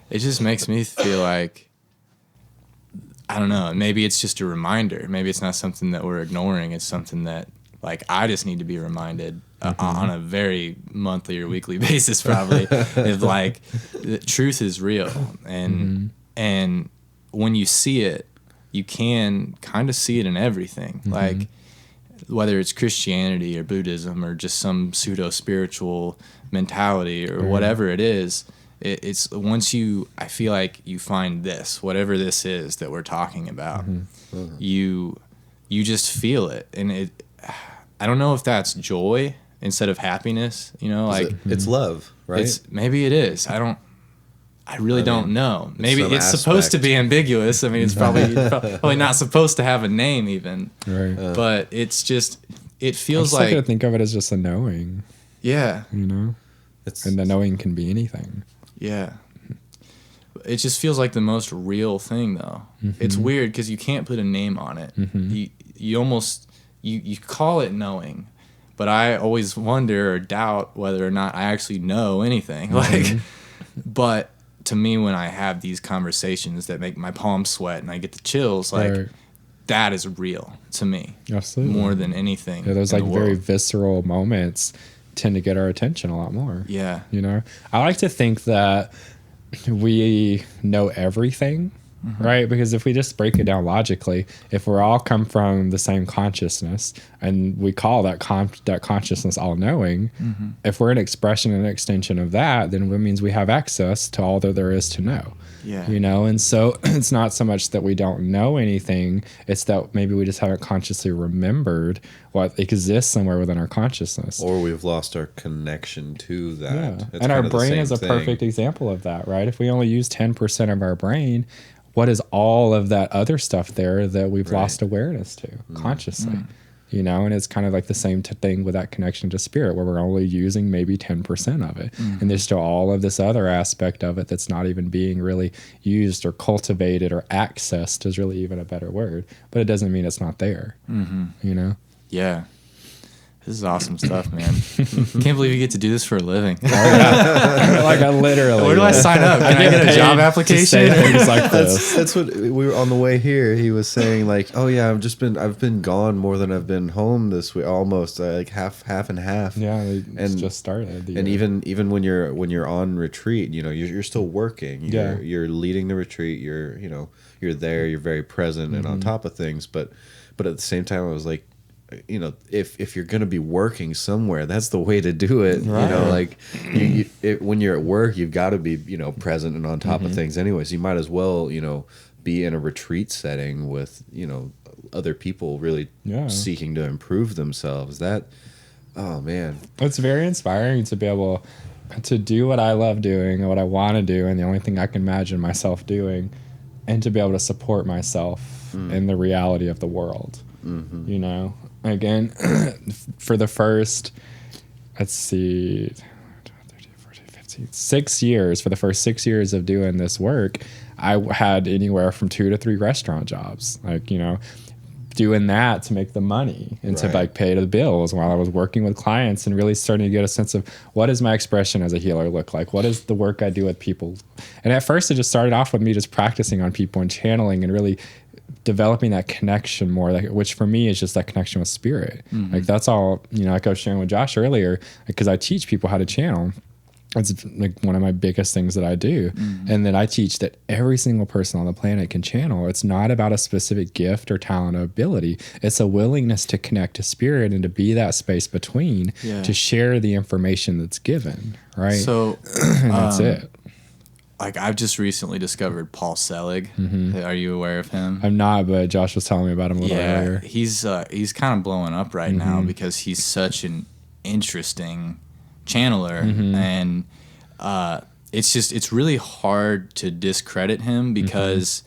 It just makes me feel like, I don't know, maybe it's just a reminder. Maybe it's not something that we're ignoring. It's something that, like, I just need to be reminded on a very monthly or weekly basis, probably, if, like, the truth is real. And when you see it, you can kind of see it in everything. Like, whether it's Christianity or Buddhism or just some pseudo-spiritual mentality or whatever it is, it's once I feel like you find this, whatever this is that we're talking about, you just feel it. And I don't know if that's joy instead of happiness, like it's love, right? Maybe it is. I really don't know. Maybe it's supposed to be ambiguous. I mean, it's probably not supposed to have a name even. Right. But it's just, it feels like... I could think of it as just a knowing. Yeah. And the knowing can be anything. Yeah. It just feels like the most real thing, though. It's weird because you can't put a name on it. You almost... You call it knowing, but I always wonder or doubt whether or not I actually know anything. Like, but to me, when I have these conversations that make my palms sweat and I get the chills, like that is real to me. Absolutely. More than anything. Yeah, those like very visceral moments tend to get our attention a lot more. Yeah. You know, I like to think that we know everything, right? Because if we just break it down logically, if we're all come from the same consciousness and we call that consciousness all knowing, if we're an expression and an extension of that, then it means we have access to all that there is to know. Yeah. You know, and so it's not so much that we don't know anything, it's that maybe we just haven't consciously remembered what exists somewhere within our consciousness. Or we've lost our connection to that. Yeah. It's And our kind of the brain same is a thing. perfect example of that, right? If we only use 10% of our brain, what is all of that other stuff there that we've lost awareness to consciously? You know, and it's kind of like the same thing with that connection to spirit, where we're only using maybe 10% of it. And there's still all of this other aspect of it that's not even being really used or cultivated or accessed is really even a better word. But it doesn't mean it's not there, you know? Yeah. This is awesome stuff, man. Can't believe you get to do this for a living. Like I literally. Where do I sign up? Can I get a job application? Things like this. That's what we were on the way here. He was saying like, oh yeah, I've been gone more than I've been home this week, almost like half and half. Yeah, it's just started. And even when you're on retreat, you know, you're still working. You're leading the retreat. You're there. You're very present and on top of things. But at the same time, I was like, you know, if you're going to be working somewhere, that's the way to do it. Right. You know, like when you're at work, you've got to be, you know, present and on top of things anyways. You might as well, you know, be in a retreat setting with, you know, other people really seeking to improve themselves. That, oh man. It's very inspiring to be able to do what I love doing and what I want to do. And the only thing I can imagine myself doing, and to be able to support myself in the reality of the world, you know? Again, for the first, let's see, 13, 14, 15, 6 years, for the first 6 years of doing this work, I had anywhere from 2 to 3 restaurant jobs. Like, you know, doing that to make the money and to like pay the bills while I was working with clients and really starting to get a sense of what does my expression as a healer look like? What is the work I do with people? And at first it just started off with me just practicing on people and channeling and really developing that connection more, like, which for me is just that connection with spirit. Like that's all, you know, like I was sharing with Josh earlier, because I teach people how to channel. It's like one of my biggest things that I do. And then I teach that every single person on the planet can channel. It's not about a specific gift or talent or ability. It's a willingness to connect to spirit and to be that space between to share the information that's given. Right. So and that's it. Like I've just recently discovered Paul Selig. Are you aware of him? I'm not, but Josh was telling me about him a little earlier. He's kind of blowing up right now because he's such an interesting channeler, and it's really hard to discredit him because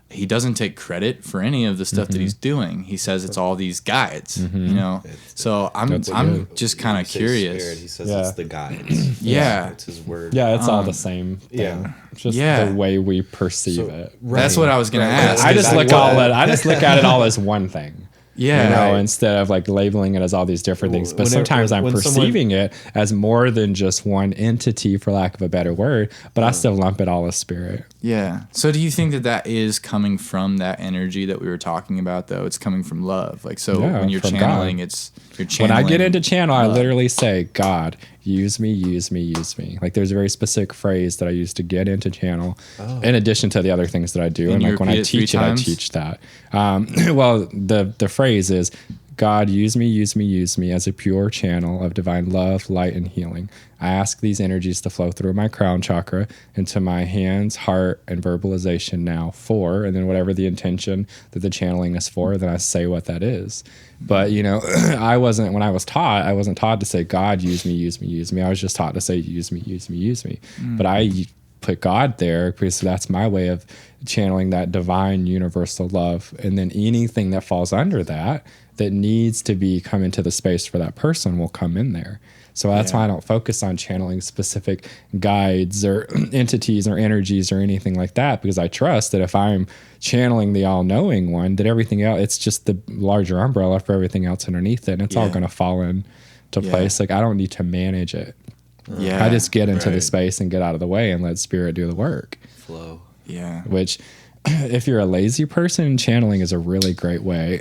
he doesn't take credit for any of the stuff that he's doing. He says it's all these guides, you know. So I'm just kind of curious. Spirit, he says it's the guides. It's his word. Yeah, it's all the same thing. Yeah. It's just the way we perceive it. That's what I was gonna ask. I just look at it all as one thing. Yeah. You know, instead of like labeling it as all these different things. But sometimes I'm perceiving it as more than just one entity, for lack of a better word, but I still lump it all as spirit. Yeah. So do you think that is coming from that energy that we were talking about, though? It's coming from love. Like, so when you're channeling, you're channeling. When I get into channel, I literally say, God, use me, use me, use me. Like there's a very specific phrase that I use to get into channel in addition to the other things that I do. And like when I teach it, I teach that. Well, the phrase is, God, use me, use me, use me as a pure channel of divine love, light, and healing. I ask these energies to flow through my crown chakra into my hands, heart, and verbalization now for, and then whatever the intention that the channeling is for, then I say what that is. But, you know, when I wasn't taught to say, God, use me, use me, use me. I was just taught to say, use me, use me, use me. But I put God there because that's my way of channeling that divine universal love. And then anything that falls under that needs to come into the space for that person will come in there. So that's why I don't focus on channeling specific guides or entities or energies or anything like that, because I trust that if I'm channeling the all-knowing one, that everything else, it's just the larger umbrella for everything else underneath it, and it's all going to fall in to place. Like I don't need to manage it. I just get into the space and get out of the way and let spirit do the work. Flow. Yeah. Which, if you're a lazy person, channeling is a really great way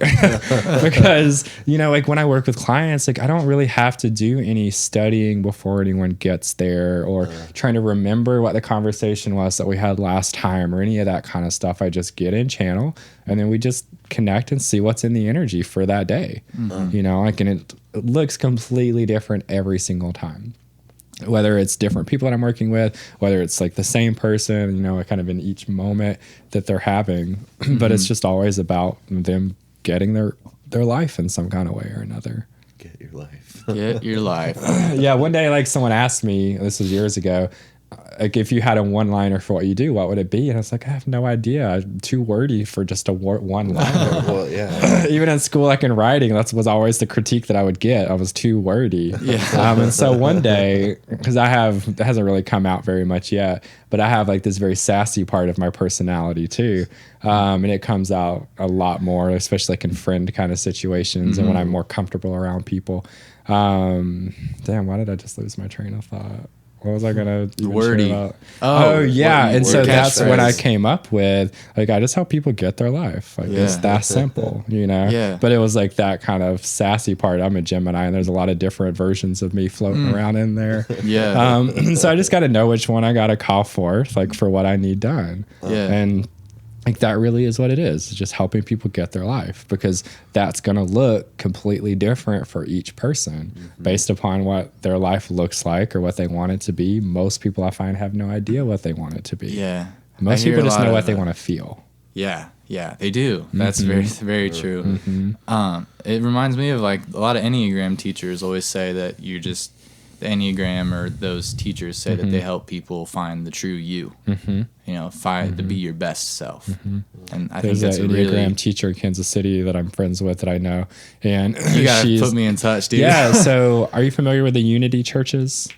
because, you know, like when I work with clients, like I don't really have to do any studying before anyone gets there or trying to remember what the conversation was that we had last time or any of that kind of stuff. I just get in channel and then we just connect and see what's in the energy for that day, you know, like, and it looks completely different every single time. Whether it's different people that I'm working with, whether it's like the same person, you know, kind of in each moment that they're having, but it's just always about them getting their life in some kind of way or another. Get your life. Get your life. Yeah. One day, like someone asked me, this was years ago, like if you had a one-liner for what you do, what would it be? And I was like, I have no idea. I'm too wordy for just a one-liner. Well, yeah. Even in school, like in writing, that was always the critique that I would get. I was too wordy. Yeah. And so one day, because it hasn't really come out very much yet, but I have like this very sassy part of my personality too. And it comes out a lot more, especially like in friend kind of situations and when I'm more comfortable around people. Damn, why did I just lose my train of thought? What was I gonna wordy? About? Oh yeah, and so that's when I came up with like I just help people get their life. Like it's that simple, you know. Yeah. But it was like that kind of sassy part. I'm a Gemini, and there's a lot of different versions of me floating around in there. Yeah. So I just got to know which one I got to call forth, like for what I need done. Yeah. And like that really is what it is. It's just helping people get their life because that's going to look completely different for each person based upon what their life looks like or what they want it to be. Most people I find have no idea what they want it to be. Yeah. Most people just know what they want to feel. Yeah. Yeah, they do. That's very, very true. It reminds me of like a lot of Enneagram teachers always say that you're just the Enneagram or those teachers say that they help people find the true you, you know, to be your best self. And I think that's an Enneagram teacher in Kansas City that I'm friends with that I know. And you gotta put me in touch, dude. Yeah. So are you familiar with the Unity churches?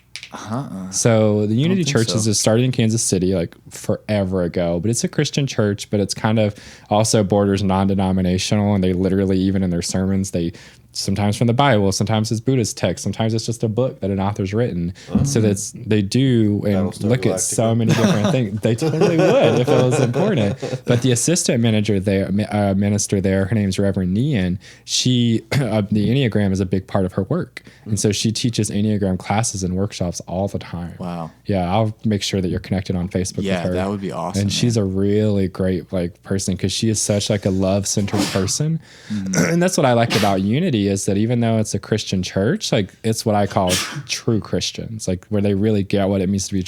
So the Unity churches is started in Kansas City like forever ago, but it's a Christian church, but it's kind of also borders non-denominational. And they literally, even in their sermons, they sometimes from the Bible, sometimes it's Buddhist text, sometimes it's just a book that an author's written. So they do and look at so many different things. They totally would if it was important. But the assistant minister there, her name's Reverend Nian. She the Enneagram is a big part of her work, and so she teaches Enneagram classes and workshops all the time. Wow. Yeah, I'll make sure that you're connected on Facebook with her. Yeah, that would be awesome. And she's a really great like person because she is such like a love-centered person. And that's what I like about Unity is that even though it's a Christian church, like it's what I call true Christians, like where they really get what it means to be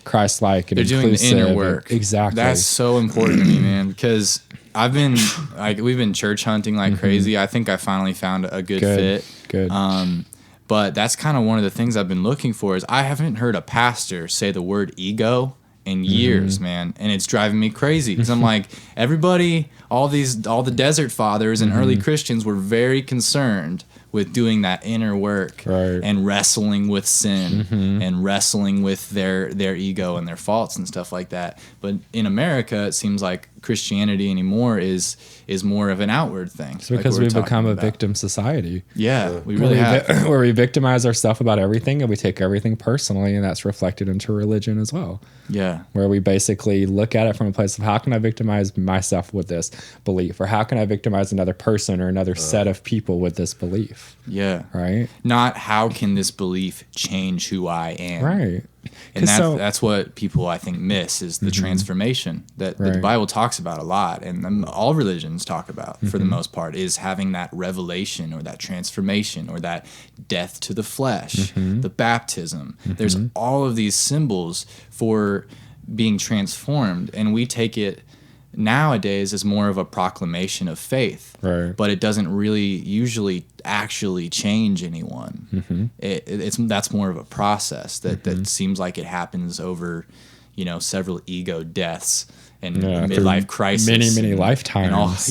Christ-like and they're doing the inner work. Exactly. That's so important to me, man, because we've been church hunting like crazy. I think I finally found a good fit. Good. But that's kind of one of the things I've been looking for is I haven't heard a pastor say the word ego in years, man, and it's driving me crazy because I'm like, everybody, all the desert fathers and early Christians were very concerned with doing that inner work and wrestling with sin and wrestling with their ego and their faults and stuff like that. But in America, it seems like Christianity anymore is more of an outward thing. It's because we've become a victim society. Yeah, we really have. Where we victimize ourselves about everything and we take everything personally, and that's reflected into religion as well. Yeah. Where we basically look at it from a place of how can I victimize myself with this belief, or how can I victimize another person or another set of people with this belief. Yeah. Right? Not how can this belief change who I am. Right. And that's what people, I think, miss is the transformation that the Bible talks about a lot, and all religions talk about for the most part, is having that revelation or that transformation or that death to the flesh, the baptism. There's all of these symbols for being transformed, and we take it nowadays as more of a proclamation of faith, but it doesn't really usually actually change anyone. That's more of a process that seems like it happens over, several ego deaths and midlife crisis, many lifetimes.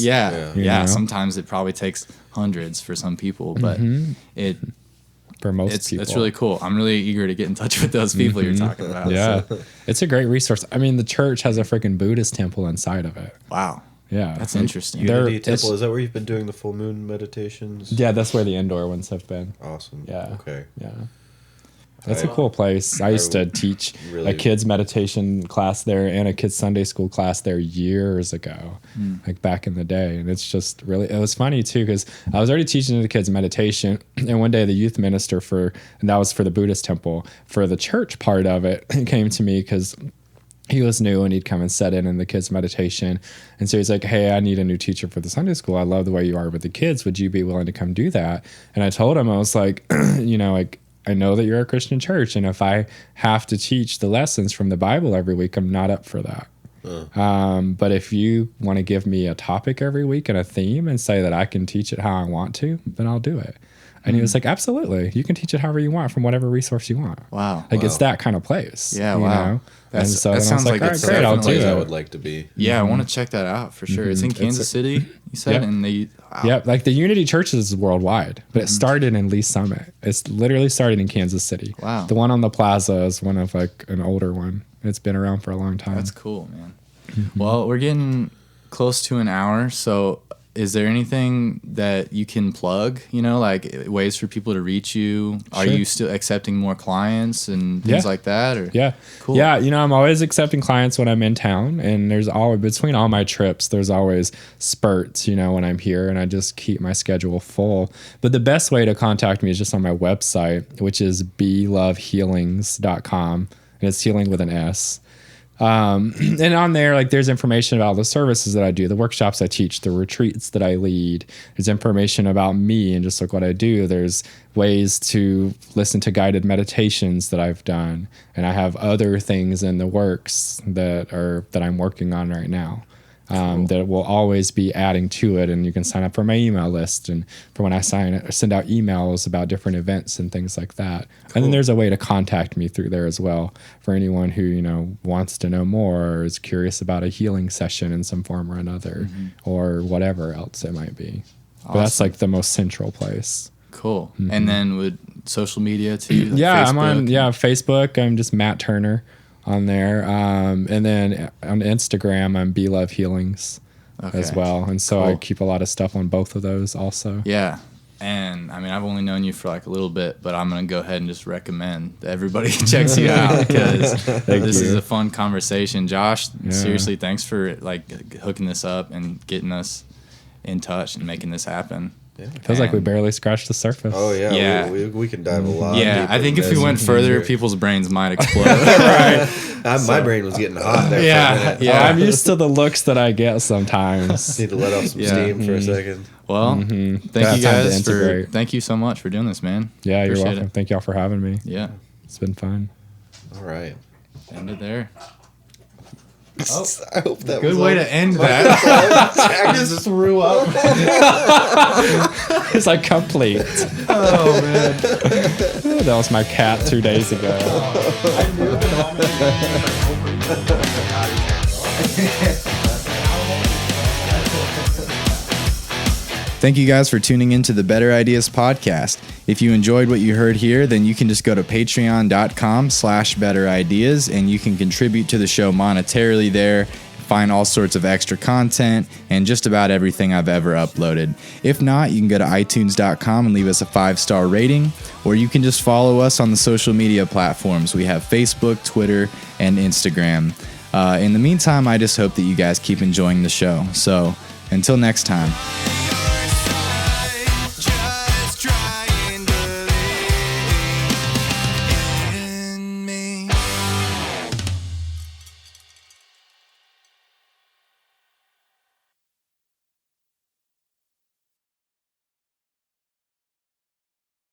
Sometimes it probably takes hundreds for some people, but for most people. It's really cool. I'm really eager to get in touch with those people you're talking about. Yeah. So. It's a great resource. I mean, the church has a freaking Buddhist temple inside of it. Wow. Yeah. That's interesting. Unity Temple, is that where you've been doing the full moon meditations? Yeah, that's where the indoor ones have been. Awesome. Yeah. Okay. Yeah. That's a cool place. I used to teach a kids meditation class there and a kids Sunday school class there years ago, like back in the day. And it's just really, it was funny too, because I was already teaching the kids meditation. And one day the youth minister and that was for the Buddhist temple, for the church part of it, came to me because he was new and he'd come and set in the kids meditation. And so he's like, hey, I need a new teacher for the Sunday school. I love the way you are with the kids. Would you be willing to come do that? And I told him, I was like, I know that you're a Christian church, and if I have to teach the lessons from the Bible every week, I'm not up for that. But if you want to give me a topic every week and a theme and say that I can teach it how I want to, then I'll do it. And he was like, absolutely. You can teach it however you want from whatever resource you want. Wow. It's that kind of place. Yeah, wow. Know? And so that sounds like it's great, I'll do it. I would like to be. Yeah, I want to check that out for sure. It's in Kansas City, you said? Yep. And Yep, like the Unity Churches is worldwide, but it started in Lee Summit. It's literally started in Kansas City. Wow. The one on the plaza is one of an older one. It's been around for a long time. That's cool, man. Well, we're getting close to an hour, so is there anything that you can plug, like ways for people to reach you? Are you still accepting more clients and things like that? Or? Yeah. Cool. Yeah. I'm always accepting clients when I'm in town, and there's always, between all my trips, there's always spurts, when I'm here, and I just keep my schedule full. But the best way to contact me is just on my website, which is belovehealings.com, and it's healing with an S. And on there, there's information about the services that I do, the workshops I teach, the retreats that I lead. There's information about me and just what I do. There's ways to listen to guided meditations that I've done. And I have other things in the works that I'm working on right now. That will always be adding to it, and you can sign up for my email list and for when I send out emails about different events and things like that. Cool. And then there's a way to contact me through there as well for anyone who wants to know more or is curious about a healing session in some form or another, or whatever else it might be. Awesome. But that's the most central place. Cool. And then with social media too? Yeah, Facebook? I'm on Facebook. I'm just Matt Turner on there, and then on Instagram I'm belovehealings as well, and so I keep a lot of stuff on both of those also. Yeah, and I've only known you for a little bit, but I'm gonna go ahead and just recommend that everybody checks you out because this is a fun conversation. Josh, seriously, thanks for hooking this up and getting us in touch and making this happen. Yeah. Feels like we barely scratched the surface. Oh yeah, we can dive a lot. Yeah, I think if we went further, people's brains might explode. Right. My brain was getting hot there. Yeah. I'm used to the looks that I get sometimes. Need to let off some steam for a second. Well, thank you guys thank you so much for doing this, man. Yeah, you're welcome. Thank y'all for having me. Yeah, it's been fun. All right, end it there. Oh, I hope that good was way to end that. I just threw up. It's complete. Oh man, that was my cat 2 days ago. Thank you guys for tuning into the Better Ideas podcast. If you enjoyed what you heard here, then you can just go to patreon.com/betterideas and you can contribute to the show monetarily there, find all sorts of extra content and just about everything I've ever uploaded. If not, you can go to itunes.com and leave us a 5-star rating, or you can just follow us on the social media platforms. We have Facebook, Twitter, and Instagram. In the meantime, I just hope that you guys keep enjoying the show. So until next time.